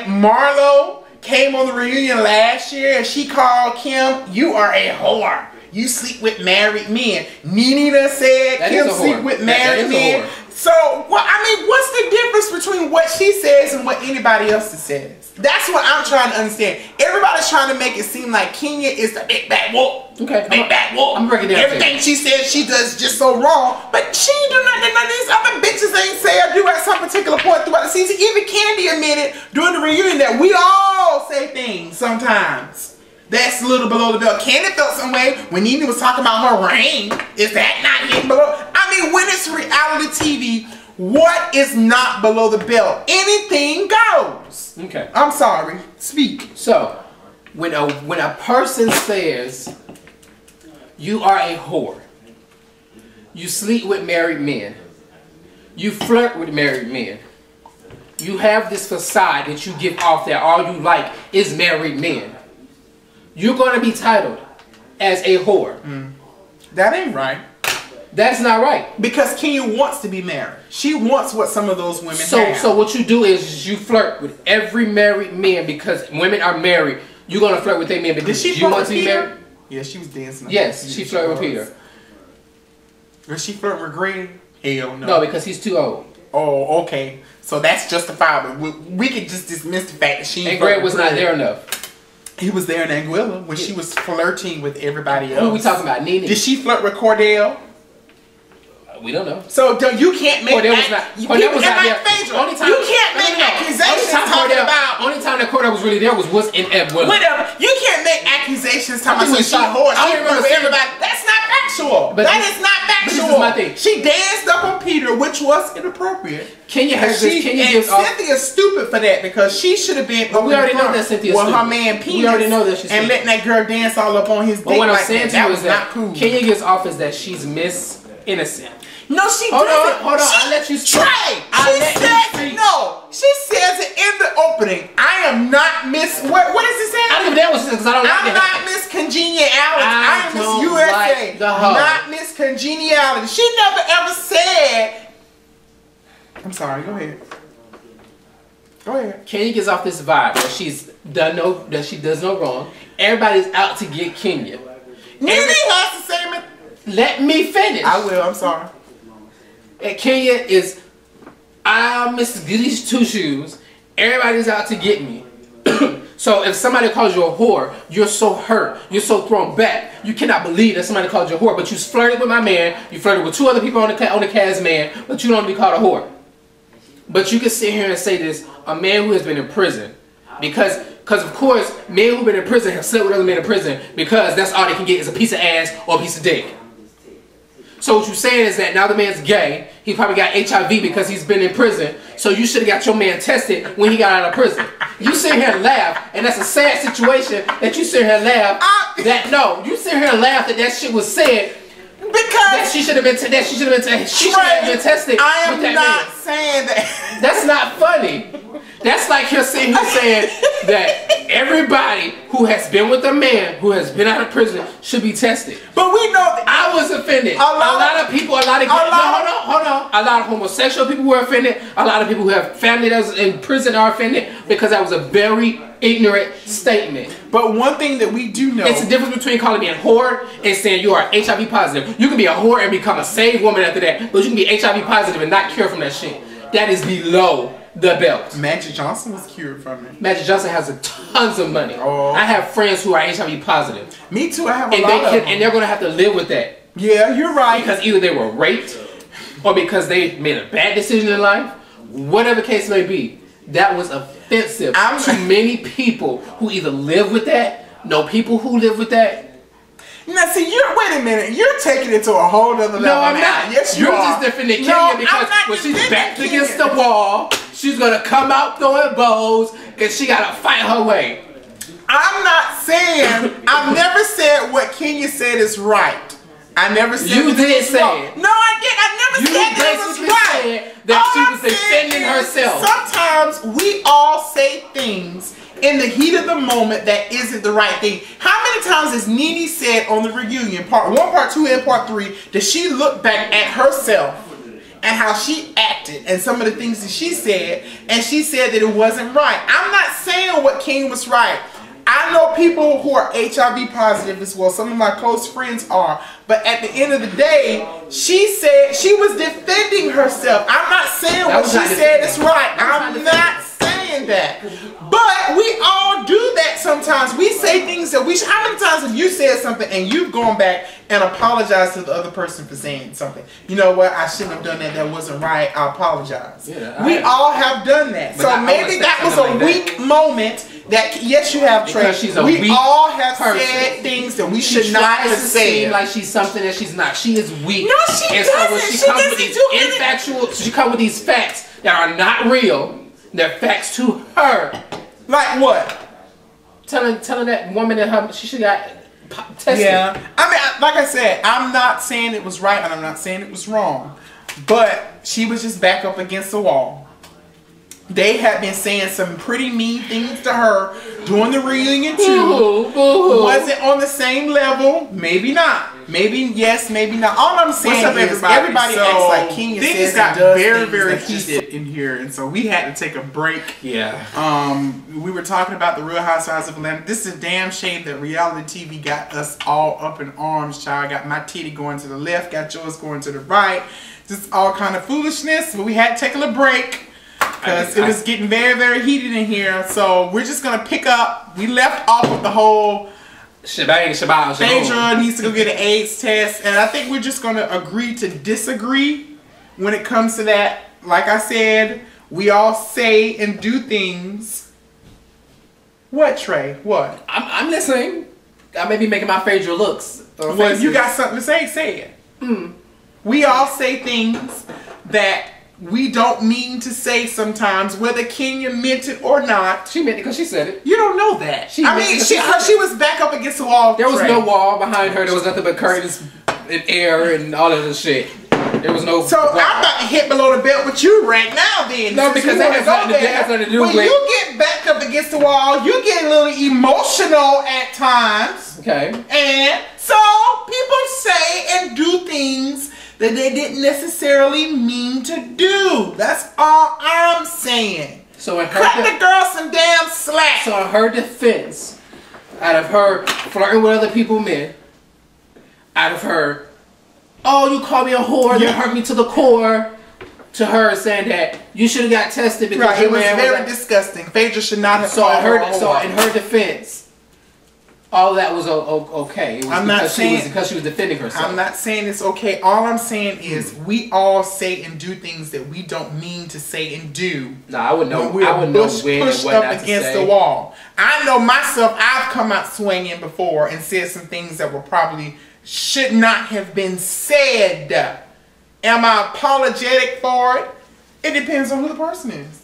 Marlo came on the reunion last year and she called Kim, "You are a whore. You sleep with married men." Nene done said that Kim sleep with married men. So, what's the difference between what she says and what anybody else says? That's what I'm trying to understand. Everybody's trying to make it seem like Kenya is the big bad wolf. Okay, big bad wolf. I'm breaking down. Everything she says she does just so wrong, but she ain't do nothing. None of these other bitches ain't say or do at some particular point throughout the season. Even Candy admitted during the reunion that we all say things sometimes that's a little below the belt. Candy felt some way when Nene was talking about her ring. Is that not hitting below? I mean, when it's reality TV, what is not below the belt? Anything goes. Okay. I'm sorry. Speak. So, when a person says you are a whore, you sleep with married men, you flirt with married men, you have this facade that you give off that all you like is married men, you're going to be titled as a whore. That ain't right. That's not right. Because Kenya wants to be married. She wants what some of those women have. So what you do is you flirt with every married man because women are married. You're going to flirt with their men because you want to be married. Yeah, she was dancing. Yes, she flirted with Peter. Does she flirt with Greg? Hell no. No, because he's too old. Oh, okay. So that's justifiable. We could just dismiss the fact that she and Greg was not there enough. He was there in Anguilla when she was flirting with everybody else. Who are we talking about? Nene. Did she flirt with Cordell? We don't know. So you can't make Cordell was not there. Only time you can't make accusations talking about. Only time that Cordell was really there was in Anguilla. Whatever. You can't make accusations talking about she whore. She flirt with everybody. That's not factual. That is not factual. This is my thing. She danced up on Peter, which was inappropriate. Kenya has Cynthia's stupid for that because she should have been. But we already know that Cynthia's stupid. Her man penis. We already know that she's and letting that girl dance all up on his dick. But what I'm like saying to you is that Kenya gets off as that she's Miss Innocent. No, she doesn't. Hold on. I'll let you speak. She says it in the opening. I am not Miss. What does it say? I don't know what she says because I don't like I'm not Miss Congeniality. I am Miss USA. Not Miss Congeniality. She never ever said. I'm sorry. Go ahead. Go ahead. Kenya gets off this vibe that she does no wrong. Everybody's out to get Kenya. Nene has the same. Let me finish. I will. I'm sorry. And Kenya is, I'm Miss Goodies Two Shoes. Everybody's out to get me. So if somebody calls you a whore, you're so hurt. You're so thrown back. You cannot believe that somebody called you a whore. But you flirted with my man. You flirted with two other people on the cast, man. But you don't want to be called a whore. But you can sit here and say this, a man who has been in prison. Because of course, men who have been in prison have slept with other men in prison because that's all they can get is a piece of ass or a piece of dick. So what you're saying is that now the man's gay, he probably got HIV because he's been in prison, so you should have got your man tested when he got out of prison. You sit here and laugh, and that's a sad situation that you sit here and laugh you sit here and laugh that shit was said because that she should have been tested. I am not saying that. That's not funny. That's like you're sitting here saying that everybody who has been with a man who has been out of prison should be tested. But we know that I was offended. A lot of people, hold on. A lot of homosexual people were offended. A lot of people who have family that's in prison are offended because that was a very ignorant statement. But one thing that we do know, it's the difference between calling me a whore and saying you are HIV positive. You can be a whore and become a saved woman after that, but you can be HIV positive and not cure from that shit. That is below the belt. Magic Johnson was cured from it. Magic Johnson has tons of money. Oh. I have friends who are HIV positive. Me too. I have a lot of them. And they're going to have to live with that. Yeah, you're right. Because either they were raped or because they made a bad decision in life. Whatever the case may be, that was offensive to many people who either live with that, know people who live with that. Now, see, wait a minute. You're taking it to a whole other level. No, I'm not. Yes, you're just defending Kenya because when she's backed against the wall, she's going to come out throwing bows because she got to fight her way. I'm not saying, I've never said what Kenya said is right. I never said you did say it. No, I didn't. I never said that it was right. Said that she was defending herself. Sometimes we all say things in the heat of the moment that isn't the right thing. How many times has Nene said on the reunion, part 1, part 2, and part 3, that she looked back at herself and how she acted and some of the things that she said, and she said that it wasn't right. I'm not saying what King was right. I know people who are HIV positive as well. Some of my close friends are. But at the end of the day, she said she was defending herself. I'm not saying what she said is right. I'm not saying that. But we all do that sometimes. We say things that we how many times have you said something and you've gone back and apologized to the other person for saying something? You know what? I shouldn't have done that. That wasn't right. I apologize. Yeah, we all have done that. So maybe that was a weak moment. That yes, you have, Trey. We all have said things that we should not have said. Seem like she's something that she's not. She is weak. No, she and doesn't. So when she comes with these infactual, she comes with these facts that are not real. They're facts to her. Like what? Telling that woman that she should got tested. Yeah. I mean, like I said, I'm not saying it was right and I'm not saying it was wrong, but she was just back up against the wall. They had been saying some pretty mean things to her during the reunion too. Was it on the same level? Maybe not. Maybe yes, maybe not. All I'm saying is everybody acts like Kenya says. Things got very, very heated in here, and so we had to take a break. Yeah. We were talking about the Real Housewives of Atlanta. This is a damn shame that reality TV got us all up in arms, child. Got my titty going to the left, got yours going to the right. Just all kind of foolishness. But we had to take a little break. Because it was getting very, very heated in here. So we're just going to pick up. We left off with the whole Phaedra needs to go get an AIDS test. And I think we're just going to agree to disagree when it comes to that. Like I said, we all say and do things. What, Trey? What? I'm listening. I may be making my Phaedra looks. Well, if you got something to say, say it. We all say things that we don't mean to say sometimes, whether Kenya meant it or not. She meant it because she said it. You don't know that. She was back up against the wall. There was no wall behind her. There was nothing but curtains and air and all of this shit. There was no. So I'm about to hit below the belt with you right now, then. No, because that has nothing to do with. When you get back up against the wall, you get a little emotional at times. Okay. And so people say and do things that they didn't necessarily mean to do. That's all I'm saying. So in her cut the girl some damn slack. So in her defense, out of her flirting with other people, men, out of her, oh, you call me a whore, that hurt me to the core, to her saying that you should have got tested because it was very disgusting. Phaedra should not have called her a whore. So in her defense, all that was okay. It was because she was defending herself. I'm not saying it's okay. All I'm saying is we all say and do things that we don't mean to say and do. No, I would know. I would know when and what up against the wall. I know myself. I've come out swinging before and said some things that were probably should not have been said. Am I apologetic for it? It depends on who the person is.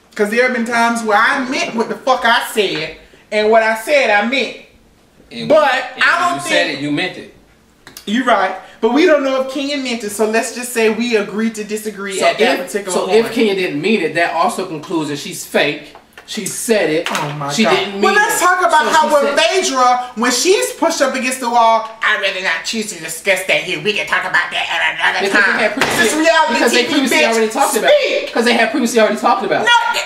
Because there have been times where I meant what the fuck I said. And what I said, I meant. But I don't think... You said it, you meant it. You're right. But we don't know if Kenya meant it, so let's just say we agreed to disagree at that particular point. So if Kenya didn't mean it, that also concludes that she's fake. She said it. Oh my she God. Didn't mean well, let's talk about how when Phaedra, when she's pushed up against the wall, I'd rather not choose to discuss that here. We can talk about that at another time. This reality because they previously already talked about it. Because they had previously already talked about it. No, that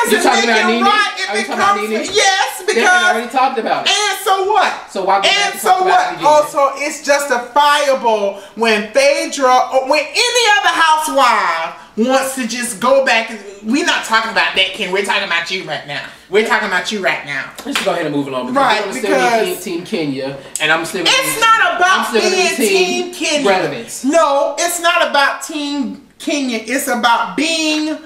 doesn't make it right if it comes. Yes, because they already talked about it. And so what? So why? And so what? Also, it's justifiable when Phaedra or when any other housewife wants to just go back. We're not talking about that, Ken. We're talking about you right now. We're talking about you right now. Let's go ahead and move along. Right, because Team Kenya, and I'm still. It's not about being Team Kenya. Relevance. No, it's not about Team Kenya. It's about being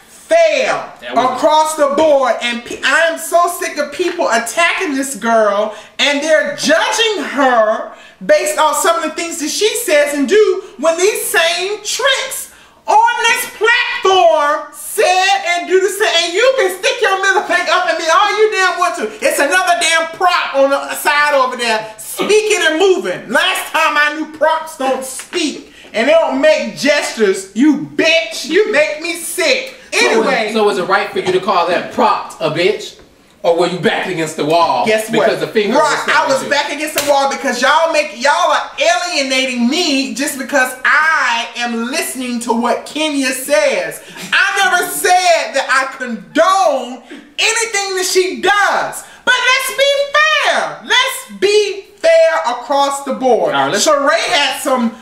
fair across the board. And I am so sick of people attacking this girl, and they're judging her based on some of the things that she says and do when these same tricks on this platform said and do the same, and you can stick your middle finger up at me all you damn want to. It's another damn prop on the side over there, speaking and moving. Last time I knew props don't speak and they don't make gestures. You bitch, you make me sick. Anyway, so is it right for you to call that propped a bitch? Or were you back against the wall? Guess what? Because the finger I was back against the wall because y'all are alienating me just because I am listening to what Kenya says. I never said that I condone anything that she does. But let's be fair. Let's be fair across the board. Right, Sheree had some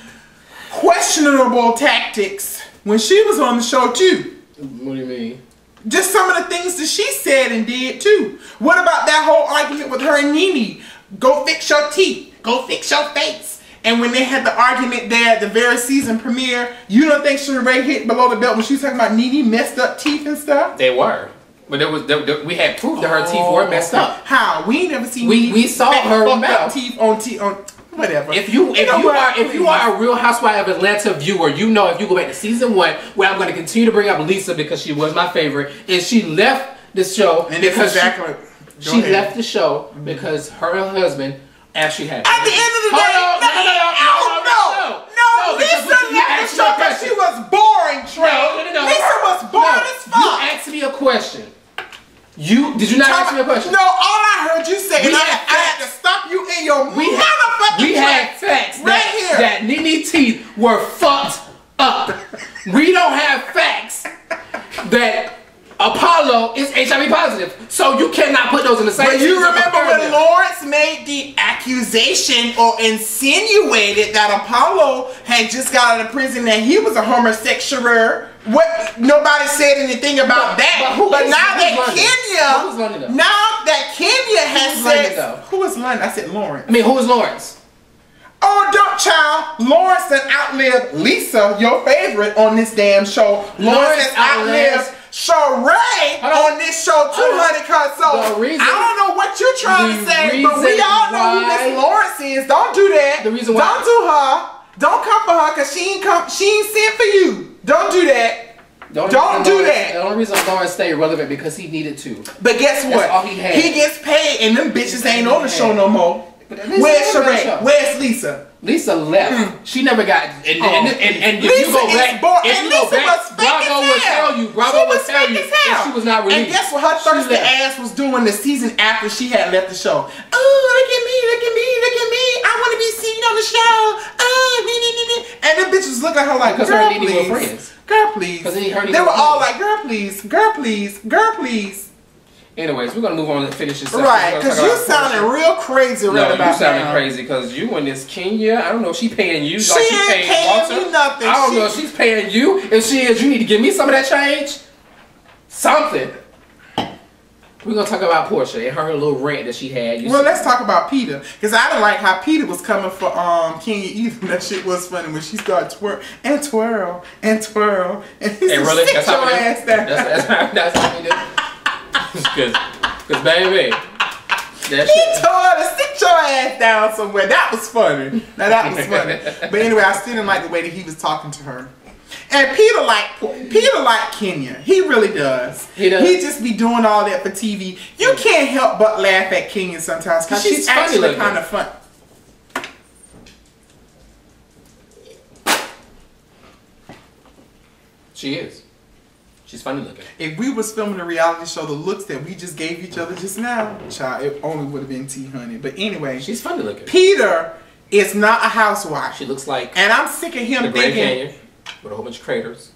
questionable tactics when she was on the show too. What do you mean? Just some of the things that she said and did too. What about that whole argument with her and Nene? Go fix your teeth. Go fix your face. And when they had the argument there at the very season premiere, you don't think Sheree hit below the belt when she was talking about Nene messed up teeth and stuff? They were. But we had proof that her teeth were messed up. How? We ain't never seen we saw her mouth. Teeth on whatever. If you are a Real Housewives of Atlanta viewer, you know if you go back to season 1, where I'm going to continue to bring up Lisa because she was my favorite, and she left the show and because she left the show because her husband actually had. At the end of the day, no. Lisa left the show because she was boring, Trey. No. Lisa was boring as fuck. You asked me a question. Did you not ask me a question? No, all I heard you say, I had to stop you in your motherfucking We had facts that Nene teeth were fucked up. We don't have facts that Apollo is HIV positive. So you cannot put those in the same. But you remember when Lawrence made the accusation or insinuated that Apollo had just got out of prison that he was a homosexual? What? Nobody said anything about that. But now that Kenya has said, who is London? I said Lawrence. I mean, who is Lawrence? Oh, don't child. Lawrence has outlived Lisa, your favorite, on this damn show. Lawrence has outlived Sheree on this show too, honey. Cause I don't know what you're trying to say, but we all know who Miss Lawrence is. Don't do that. The reason why. Don't do her. Don't come for her because she ain't sent for you. Don't do that. Don't do that. The only reason Lawrence stayed relevant because he needed to. But guess what? That's all he had. He gets paid and them bitches ain't on the show no more. Where's Sheree? Where's Lisa? Lisa left. She never got. And if you go back, Bravo will tell you. Bravo will tell you that she was not released. And guess what her thirsty ass was doing the season after she had left the show? Oh, look at me, look at me, look at me. I want to be seen on the show. And them bitches look at her like, because her and Nene were friends. Girl, please. They were all like, girl, please, girl, please, girl, please. Anyways, we're gonna move on and finish this. Right, because you sounding real crazy right about now. You sounding crazy because you and this Kenya, I don't know if she paying you. She ain't paying me nothing. I don't know if she's paying you. If she is, you need to give me some of that change. Something. We're gonna talk about Portia and her little rant that she had. Let's talk about Peter, because I didn't like how Peter was coming for Kenya either. That shit was funny when she started twirl and twirl and twirl and he said, really? Sit your ass down. That's how we do. Cause baby, he told her to sit your ass down somewhere. That was funny. Now that was funny. But anyway, I still didn't like the way that he was talking to her. And Peter like Kenya. He really does. He does. He just be doing all that for TV. You can't help but laugh at Kenya sometimes because she's actually kind of fun. She is. She's funny looking. If we was filming a reality show, the looks that we just gave each other just now, child, it only would have been T, honey. But anyway, she's funny looking. Peter is not a housewife. She looks like, and I'm sick of him the thinking. Grand Canyon with a whole bunch of craters.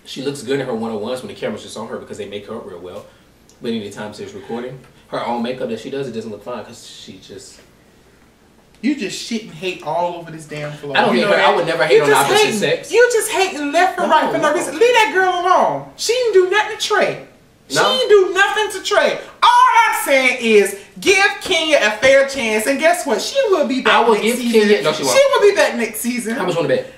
She looks good in her one-on-ones when the camera's just on her because they make her up real well. But anytime she's recording, her own makeup that she does, it doesn't look fine because she just. You just shit and hate all over this damn floor. I don't hate her. I would never hate on opposite sex. You just hating left and right for no reason. Leave that girl alone. She didn't do nothing to Trei. She didn't do nothing to Trei. All I'm saying is give Kenya a fair chance, and guess what? She will be back next season. Kenya. No, she won't. She will be back next season. How much on the bet?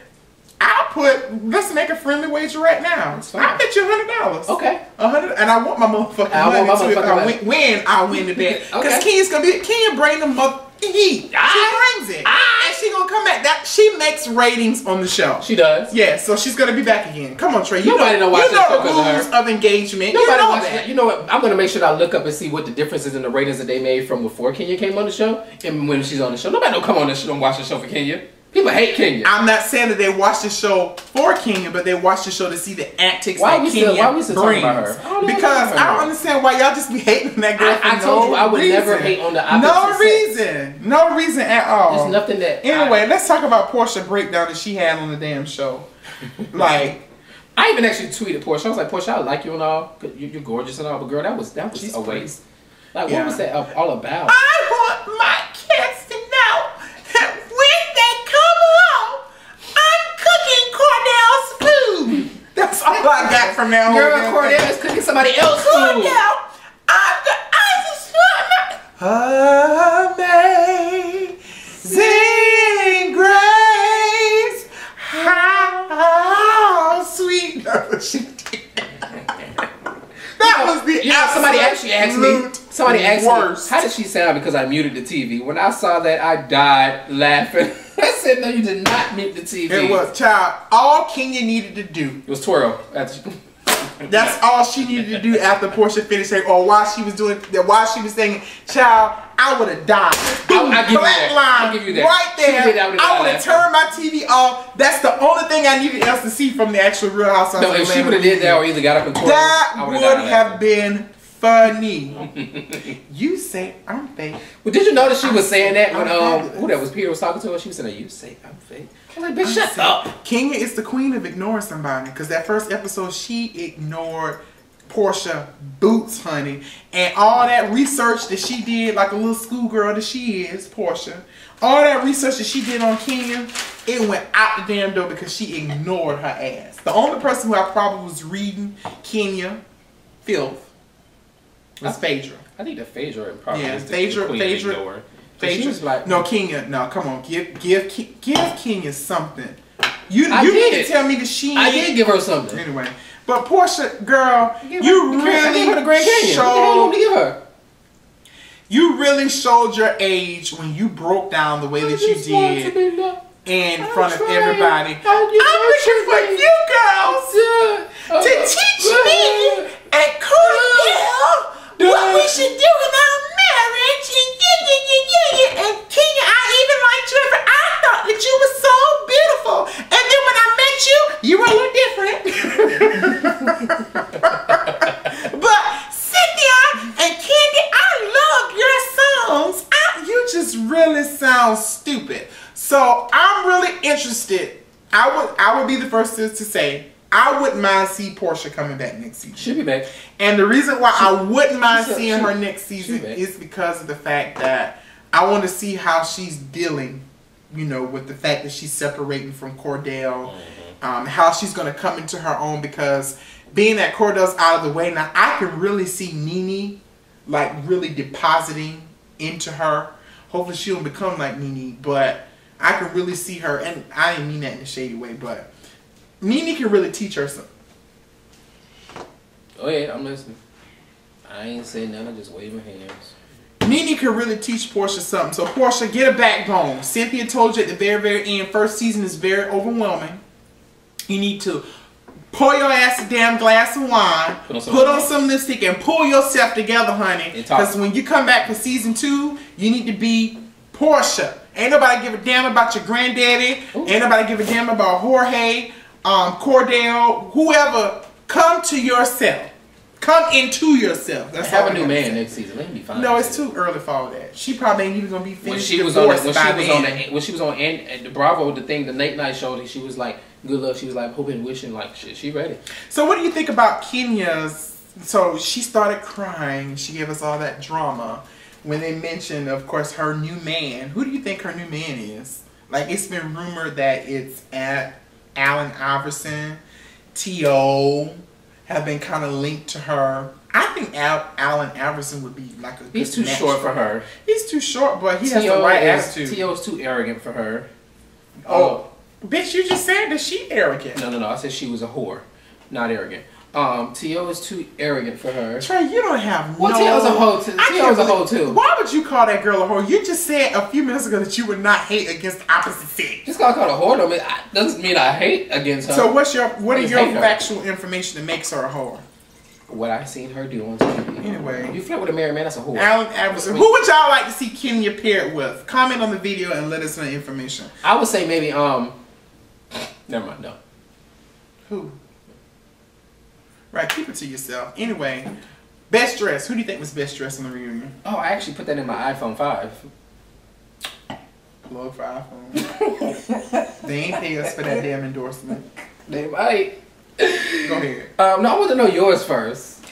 I'll put. Let's make a friendly wager right now. I'll bet you $100. Okay. 100, and I want my motherfucking money too. If I win, I'll win the bet. Because Kenya's gonna be. Kenya bring the mother. She brings it, and she gonna come back. That she makes ratings on the show. She does. Yeah, so she's gonna be back again. Come on, Trei. Nobody know why. You know the rules of engagement. Nobody watches that. You know what? I'm gonna make sure that I look up and see what the difference is in the ratings that they made from before Kenya came on the show and when she's on the show. Nobody don't come on this show. Don't watch the show for Kenya. People hate Kenya. I'm not saying that they watch the show for Kenya, but they watch the show to see the antics that Kenya brings. Talking about her? Because I don't understand why y'all just be hating that girl. I told you I would never hate on the opposite sex. No reason at all. There's nothing that. Anyway, let's talk about Portia breakdown that she had on the damn show. Like, I even actually tweeted Portia. I was like, Portia, I like you and all. You're gorgeous and all, but girl, that was a waste. Like, what was that all about? I want my kids to know that when they come home, I'm cooking Cordell's food. That's all I got from that whole girl. Cordell is cooking somebody else's food. Cordell, I just amazing grace, how sweet. That was the somebody actually asked me. Somebody asked me, how did she sound because I muted the TV? When I saw that, I died laughing. I said, no, you did not mute the TV. It was, child, all Kenya needed to do. It was twirl. That's all she needed to do after Portia finished saying, or while she was doing, while she was saying, child, I would have died. I'll give you that. Right there. I would have turned my TV off. That's the only thing I needed else to see from the actual Real Housewives. No, if she would have did that or either got up and twirl, that would have been funny. You say I'm fake. Well, did you notice she was saying that when who that was Peter was talking to her? She was saying, "You say I'm fake." I'm like, bitch, shut up. Kenya is the queen of ignoring somebody because that first episode she ignored Portia boots, honey, and all that research that she did, like a little schoolgirl that she is, Portia. All that research that she did on Kenya, it went out the damn door because she ignored her ass. The only person who I probably was reading Kenya filth was Phaedra. I think the Phaedra probably is the Phaedra. Like, no, Kenya. No, come on. Give Kenya something. You need to tell me that she. I did give her something. Anyway, but Portia, girl, you really showed your age when you broke down the way that you did in front of everybody. I'm looking for you girls to teach me at Cordell what we should do in our marriage, and Kenya, I even liked you. I thought that you were so beautiful, and then when I met you, you were a little different. But Cynthia and Candy, I love your songs. You just really sound stupid. So I'm really interested. I would be the first to say, I wouldn't mind seeing Portia coming back next season. She'll be back. And the reason why I wouldn't mind seeing her next season is because of the fact that I want to see how she's dealing, you know, with the fact that she's separating from Cordell. How she's going to come into her own, because being that Cordell's out of the way now, I can really see Nene like really depositing into her. Hopefully she don't become like Nene, but I can really see her, and I didn't mean that in a shady way, but Nene can really teach her something. Oh yeah, I'm listening. I ain't saying nothing, I just wave my hands. Nene can really teach Portia something. So Portia, get a backbone. Cynthia told you at the very, very end, first season is very overwhelming. You need to pour your ass a damn glass of wine, put on some lipstick, and pull yourself together, honey. Because when you come back for season 2, you need to be Portia. Ain't nobody give a damn about your granddaddy. Ain't nobody give a damn about Jorge Cordell, whoever, come to yourself. Come into yourself. That's have a new man next season. Let me be fine. No, it's too early for all that. She probably ain't even gonna be finished. When she was on the Bravo, the late night show, she was like, good luck. She was like hoping, wishing, like shit. She ready. So what do you think about Kenya's? So she started crying. She gave us all that drama when they mentioned, of course, her new man. Who do you think her new man is? Like, it's been rumored that it's Allen Iverson, T.O. have been kind of linked to her. I think Allen Iverson would be like a good He's too short for her. He's too short, but he has the right attitude. T.O. is too arrogant for her. Oh, bitch, you just said that she arrogant. No. I said she was a whore, not arrogant. T.O. is too arrogant for her. Trey, you don't have T.O.'s a hoe too. T.O.'s a hoe too. Why would you call that girl a whore? You just said a few minutes ago that you would not hate against the opposite sex. Just call her a whore doesn't mean I hate against her. So what are your factual information that makes her a whore? What I seen her do on TV. Anyway, you flirt with a married man, that's a whore. Allen Iverson. Who would y'all like to see Kenya paired with? Comment on the video and let us know information. I would say maybe never mind. No. Who? Right, keep it to yourself. Anyway, best dress. Who do you think was best dressed on the reunion? Oh, I actually put that in my iPhone 5. Plug for iPhone. They ain't pay us for that damn endorsement. They might. Go ahead. No, I want to know yours first.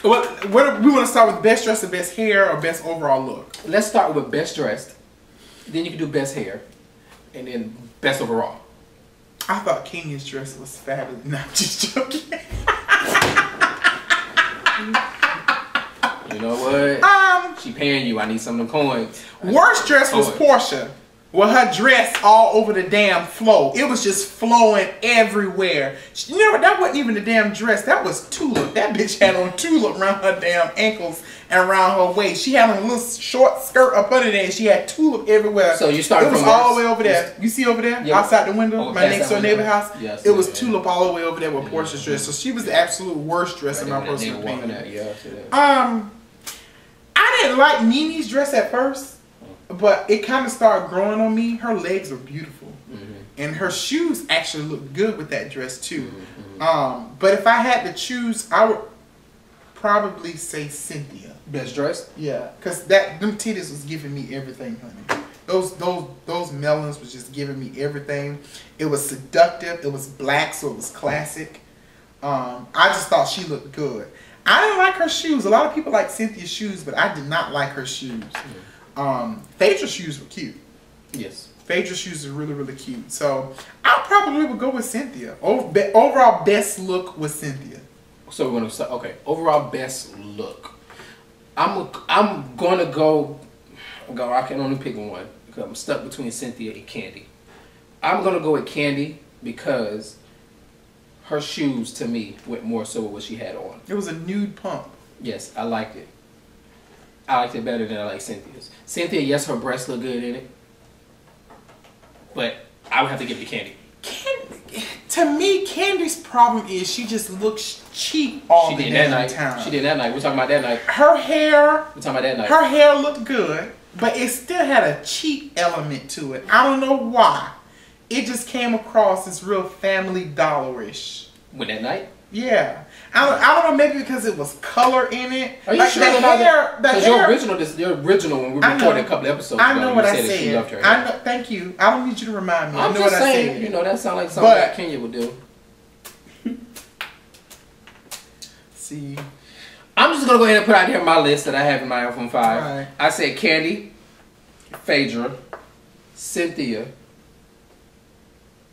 What we want to start with best dressed or best hair or best overall look? Let's start with best dressed. Then you can do best hair. And then best overall. I thought Kenya's dress was fabulous. No, I'm just joking. You know what? She paying you. I need some of them coins. Worst dress was Portia. With her dress all over the damn floor. It was just flowing everywhere. You know what? That wasn't even a damn dress. That was tulip. That bitch had on tulip around her damn ankles and around her waist. She had on a little short skirt up under there and she had tulip everywhere. So you started from It was all the way over there. You see over there? Yeah. Outside the window? My next door neighbor house? Yes, it was tulip all the way over there with Portia's dress. So she was the absolute worst dress in my personal opinion. I didn't like Nini's dress at first. But it kind of started growing on me. Her legs are beautiful. And her shoes actually look good with that dress too. But if I had to choose, I would probably say Cynthia. Best dressed? Yeah. Because them titties was giving me everything, honey. Those melons was just giving me everything. It was seductive. It was black, so it was classic. I just thought she looked good. I didn't like her shoes. A lot of people like Cynthia's shoes, but I did not like her shoes. Phaedra's shoes were cute. Yes. Phaedra's shoes are really, really cute. So I probably would go with Cynthia. Overall best look was Cynthia. So we're gonna start. Okay. Overall best look. I'm gonna go. I can only pick one because I'm stuck between Cynthia and Candy. I'm gonna go with Candy because her shoes to me went more so with what she had on. It was a nude pump. Yes, I liked it. I liked it better than I like Cynthia's. Cynthia, yes, her breasts look good in it. But I would have to give it to Candy. To me, Candy's problem is she just looks cheap all the damn time. She did that night. We're talking about that night. Her hair. We're talking about that night. Her hair looked good, but it still had a cheap element to it. I don't know why. It just came across as real Family Dollar-ish. With that night? Yeah. I don't know, maybe because it was color in it. Are you like sure the hair? Because your original when we recorded a couple episodes ago, I know what I said. That she loved her hair. I know. Thank you. I don't need you to remind me. I'm I know just what saying, I said. you know, that sounds like something that Kenya would do. See, I'm just gonna go ahead and put out here my list that I have in my iPhone 5. Right. I said Candy, Phaedra, Cynthia,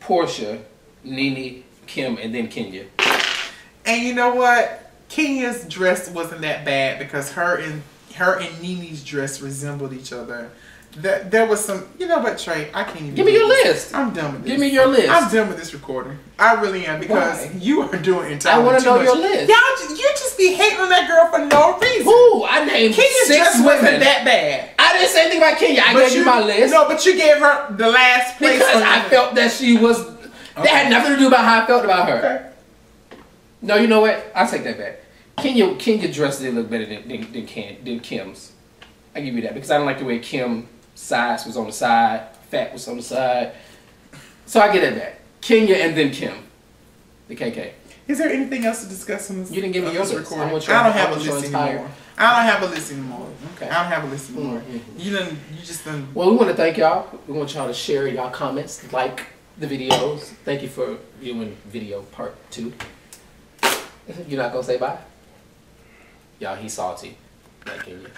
Portia, Nene, Kim, and then Kenya. And you know what? Kenya's dress wasn't that bad because her and Nene's dress resembled each other. There was some, you know what, Trey? I can't even. Give me your list. I'm done with this. Give me your list. I'm done with this recording. I really am because you are doing entirely I want to know much. your list. Y'all, you just be hating on that girl for no reason. Who? I named Kenya's 6 dress women. wasn't that bad. I didn't say anything about Kenya. I gave you my list. No, but you gave her the last place because I felt that she was. Okay. That had nothing to do about how I felt about her. Okay. No, you know what? I'll take that back. Kenya dress did look better than Kim's. I give you that because I don't like the way Kim's size was on the side, fat was on the side. So I get it back. Kenya and then Kim. The KK. Is there anything else to discuss on this? You didn't give me your list. recording. I don't have a list anymore. I don't have a list anymore. Okay. I don't have a list anymore. You just done. Well, we want to thank y'all. We want y'all to share y'all comments, like the videos. Thank you for viewing video part 2. You're not gonna say bye? Y'all, he's salty. Like Kenya.